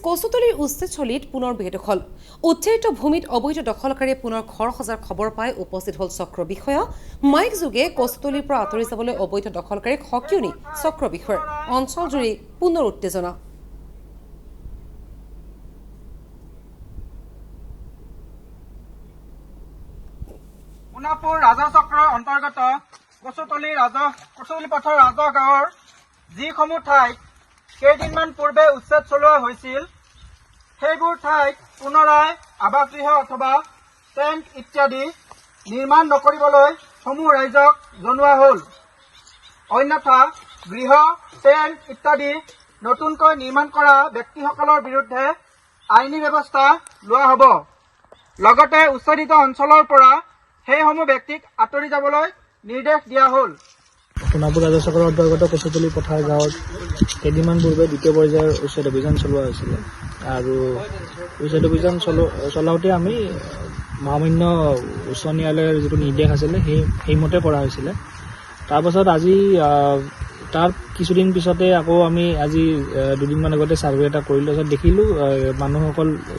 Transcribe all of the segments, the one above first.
কচুতলীৰ উচ্ছেদস্থলীত পুনৰ বেদখল উচ্ছেদিত ভূমিত অবৈধ দখলকাৰীয়ে পুনৰ ঘৰ সজাৰ খবৰ পাই উপস্থিত হল চক্ৰ বিষয়া মাইক যোগে কচুতলীৰ পৰা আঁতৰি যাবলৈ অবৈধ দখলকাৰীক হকিউনি চক্ৰ বিষয়াৰ অঞ্চলজুৰি পুনৰ উত্তেজনা সোণাপুৰ ৰাজহ চক্ৰৰ অন্তৰ্গত কচুতলী পথৰ ৰাজহ গাঁৱৰ যিসমূহ ঠাইত কেইদিনমান পূৰ্বে উচ্ছেদ চলোৱা হৈছিল সেইবোৰ ঠাইত পুনৰাই আৱাসগৃহ অথবা টেণ্ট ইত্যাদি নিৰ্মাণ নকৰিবলৈ সমূহ ৰাইজক জনোৱা হ'ল। অন্যথা গৃহ টেণ্ট ইত্যাদি নতুনকৈ নিৰ্মাণ কৰা ব্যক্তিসকলৰ বিৰুদ্ধে আইনী ব্যৱস্থা লোৱা হ'ব। লগতে উচ্ছেদিত অঞ্চলৰ পৰা সেইসমূহ ব্যক্তিক আঁতৰি যাবলৈ নিৰ্দেশ দিয়া হ'ল। সোণাপুৰ ৰাজহ চক্ৰৰ অন্তৰ্গত কচুতলী পথাৰ গাঁৱত কেইদিনমান পূৰ্বে দ্বিতীয় পৰ্যায়ৰ উচ্ছেদ অভিযান চলোৱা হৈছিলে আৰু উচ্ছেদ অভিযান চলাওঁতে আমি মহামান্য উচ্চ ন্যায়ালয়ৰ যিটো নিৰ্দেশ আছিলে সেইমতে কৰা হৈছিলে। তাৰপাছত আজি তাৰ কিছুদিন পিছতে আকৌ আমি আজি দুদিনমান আগতে ছাৰ্ভে এটা কৰিলোঁ। তাৰপিছত দেখিলোঁ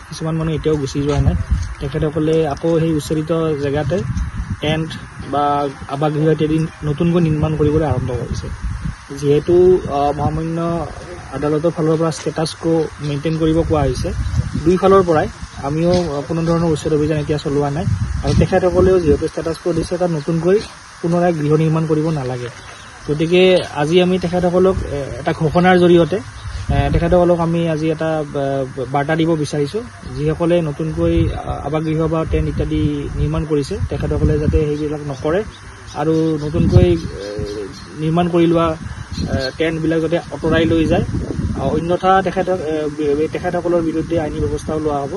কিছুমান মানুহ এতিয়াও গুচি যোৱা নাই। তেখেতসকলে আকৌ সেই উচ্ছেদিত জেগাতে টেণ্ট বা আৱাসগৃহ ইত্যাদি নতুনকৈ নিৰ্মাণ কৰিবলৈ আৰম্ভ কৰিছে। যিহেতু মহামান্য আদালতৰ ফালৰ পৰা ষ্টেটাছ কো মেইনটেইন কৰিব কোৱা হৈছে, দুইফালৰ পৰাই আমিও কোনো ধৰণৰ উচ্ছেদ অভিযান এতিয়া চলোৱা নাই আৰু তেখেতসকলেও যিহেতু ষ্টেটাছ কো দিছে তাত নতুনকৈ পুনৰাই গৃহ নিৰ্মাণ কৰিব নালাগে। গতিকে আজি আমি তেখেতসকলক এটা ঘোষণাৰ জৰিয়তে তেখেতসকলক আমি আজি এটা বাৰ্তা দিব বিচাৰিছোঁ, যিসকলে নতুনকৈ আৱাসগৃহ বা টেণ্ট ইত্যাদি নিৰ্মাণ কৰিছে তেখেতসকলে যাতে সেইবিলাক নকৰে আৰু নতুনকৈ নিৰ্মাণ কৰি লোৱা টেণ্টবিলাক যাতে আঁতৰাই লৈ যায়, অন্যথা তেখেতসকলৰ বিৰুদ্ধে আইনী ব্যৱস্থাও লোৱা হ'ব।